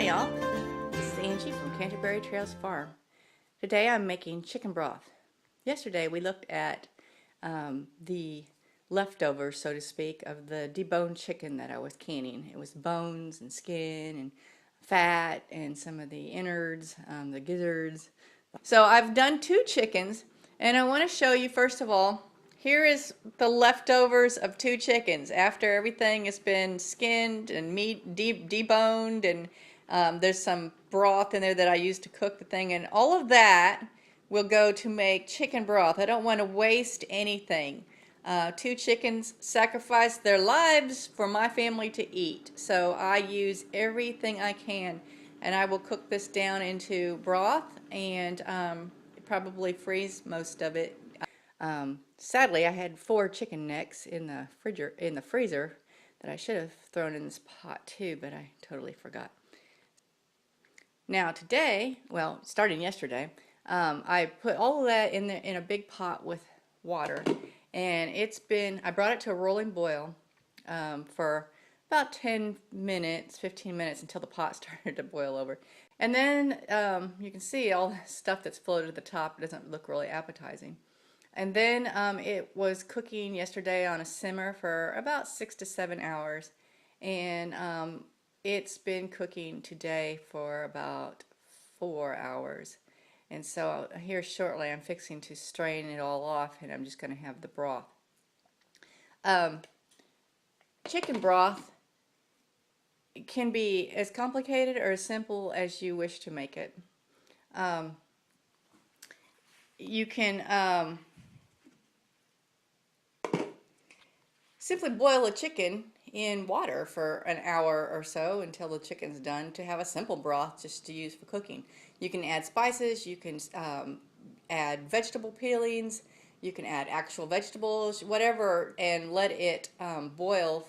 Hi y'all, this is Angie from Canterbury Trails Farm. Today I'm making chicken broth. Yesterday we looked at the leftovers, so to speak, of the deboned chicken that I was canning. It was bones and skin and fat and some of the innards, the gizzards. So I've done 2 chickens, and I want to show you first of all, here is the leftovers of 2 chickens after everything has been skinned and meat deboned, and there's some broth in there that I used to cook the thing, and all of that will go to make chicken broth. I don't want to waste anything. 2 chickens sacrificed their lives for my family to eat, so I use everything I can, and I will cook this down into broth and probably freeze most of it. Sadly, I had 4 chicken necks in the freezer that I should have thrown in this pot too, but I totally forgot. Now today, well, starting yesterday, I put all of that in a big pot with water, and I brought it to a rolling boil for about 10 minutes, 15 minutes until the pot started to boil over. And then you can see all the stuff that's floated at the top. It doesn't look really appetizing. And then it was cooking yesterday on a simmer for about 6 to 7 hours, and it's been cooking today for about 4 hours. And so here shortly I'm fixing to strain it all off, and I'm just going to have the broth. Chicken broth can be as complicated or as simple as you wish to make it. You can simply boil a chicken in water for an hour or so until the chicken's done to have a simple broth just to use for cooking. You can add spices, you can add vegetable peelings, you can add actual vegetables, whatever, and let it boil,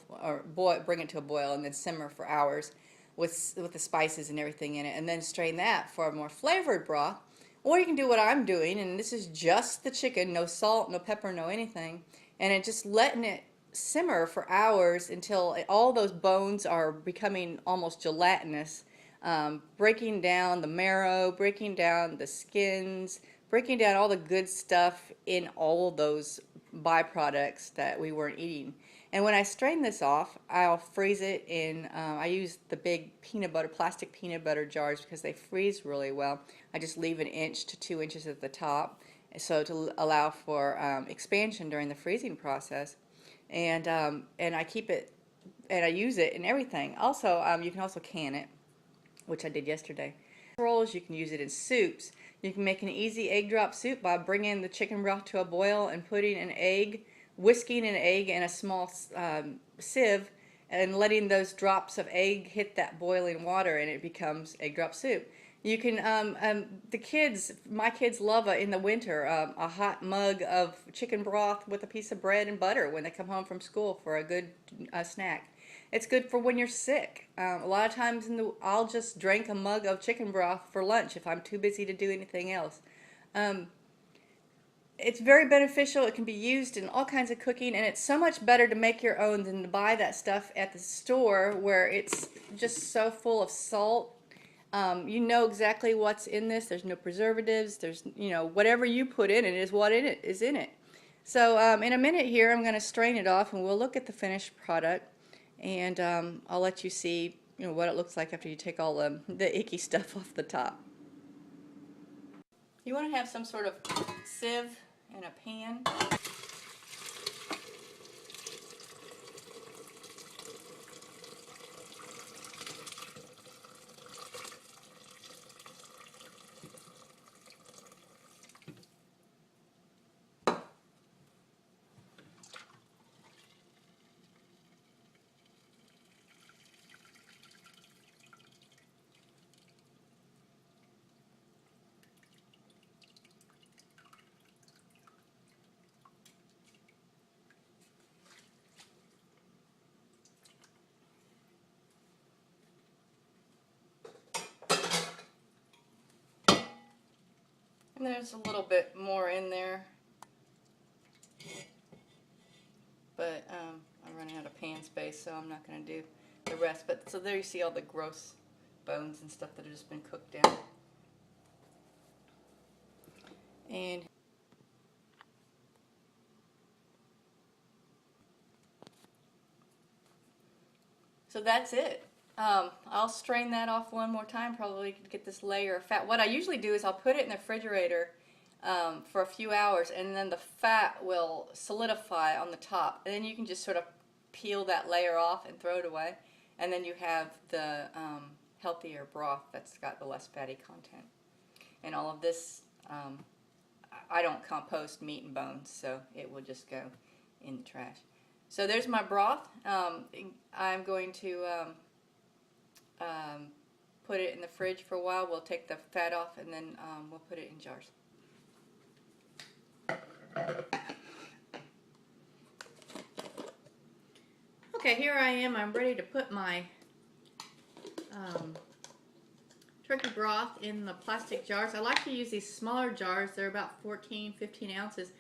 bring it to a boil and then simmer for hours with the spices and everything in it, and then strain that for a more flavored broth. Or you can do what I'm doing, and this is just the chicken, no salt, no pepper, no anything, and just letting it simmer for hours until all those bones are becoming almost gelatinous, breaking down the marrow, breaking down the skins, breaking down all the good stuff in all of those byproducts that we weren't eating. And when I strain this off, I'll freeze it in, I use the big plastic peanut butter jars because they freeze really well. I just leave 1 inch to 2 inches at the top, so to allow for expansion during the freezing process. And I keep it, and I use it in everything. Also, you can also can it, which I did yesterday. Rolls, you can use it in soups. You can make an easy egg drop soup by bringing the chicken broth to a boil and putting whisking an egg in a small sieve and letting those drops of egg hit that boiling water, and it becomes egg drop soup. You can, my kids love in the winter a hot mug of chicken broth with a piece of bread and butter when they come home from school for a good snack. It's good for when you're sick. A lot of times I'll just drink a mug of chicken broth for lunch if I'm too busy to do anything else. It's very beneficial. It can be used in all kinds of cooking, and it's so much better to make your own than to buy that stuff at the store where it's just so full of salt. You know exactly what's in this. There's no preservatives. There's, whatever you put in it is what is in it. So in a minute here, I'm going to strain it off, and we'll look at the finished product, and I'll let you see, what it looks like after you take all the icky stuff off the top. You want to have some sort of sieve and a pan. And there's a little bit more in there, but I'm running out of pan space, so I'm not going to do the rest. But so there you see all the gross bones and stuff that have just been cooked down. And so that's it. I'll strain that off one more time probably to get this layer of fat. What I usually do is I'll put it in the refrigerator for a few hours, and then the fat will solidify on the top, and then you can just sort of peel that layer off and throw it away, and then you have the healthier broth that's got the less fatty content. And all of this, I don't compost meat and bones, so it will just go in the trash. So there's my broth. I'm going to put it in the fridge for a while. We'll take the fat off, and then we'll put it in jars. Okay, here I am. I'm ready to put my turkey broth in the plastic jars. I like to use these smaller jars. They're about 14, 15 ounces.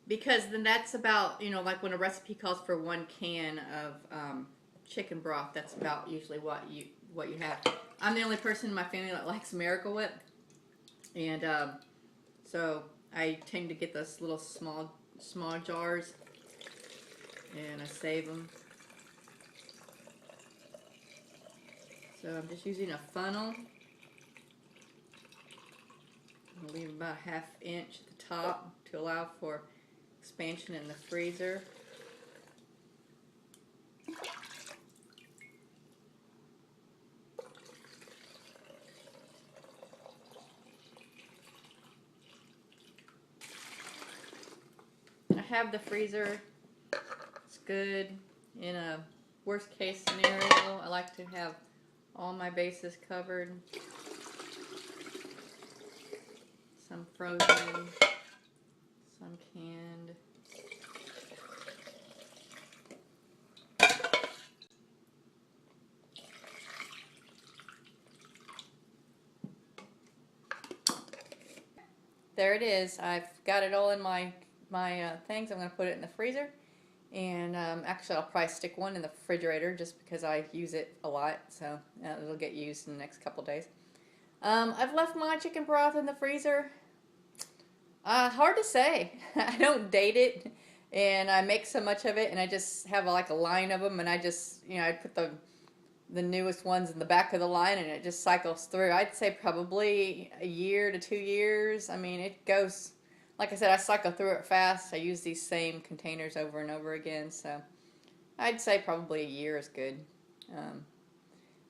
Because then that's about, you know, like when a recipe calls for 1 can of chicken broth, that's about usually what you have. I'm the only person in my family that likes Miracle Whip, and so I tend to get those little small jars, and I save them. So I'm just using a funnel. I'll leave about a 1/2 inch at the top to allow for expansion in the freezer. I have the freezer. It's good. In a worst case scenario, I like to have all my bases covered. Some frozen, some canned. There it is. I've got it all in my things. I'm going to put it in the freezer, and actually I'll probably stick one in the refrigerator just because I use it a lot, so it'll get used in the next couple days. I've left my chicken broth in the freezer. Hard to say. I don't date it, and I make so much of it, and I just have like a line of them, and I just, you know, I put the newest ones in the back of the line, and it just cycles through. I'd say probably a year to 2 years. I mean, it goes, like I said, I cycle through it fast. I use these same containers over and over again, so I'd say probably a year is good.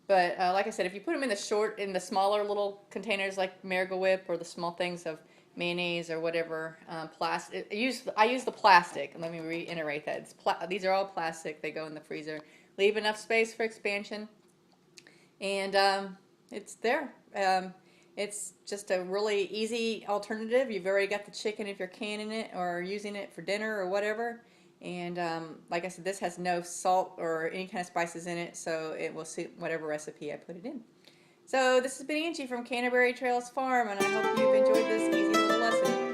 But like I said, if you put them in the smaller little containers like Miracle Whip, or the small things of mayonnaise or whatever, plastic. I use the plastic. Let me reiterate that. These are all plastic. They go in the freezer. Leave enough space for expansion, and it's there. It's just a really easy alternative. You've already got the chicken if you're canning it or using it for dinner or whatever. And like I said, this has no salt or any kind of spices in it, so it will suit whatever recipe I put it in. So this has been Angie from Canterbury Trails Farm, and I hope you've enjoyed this easy little lesson.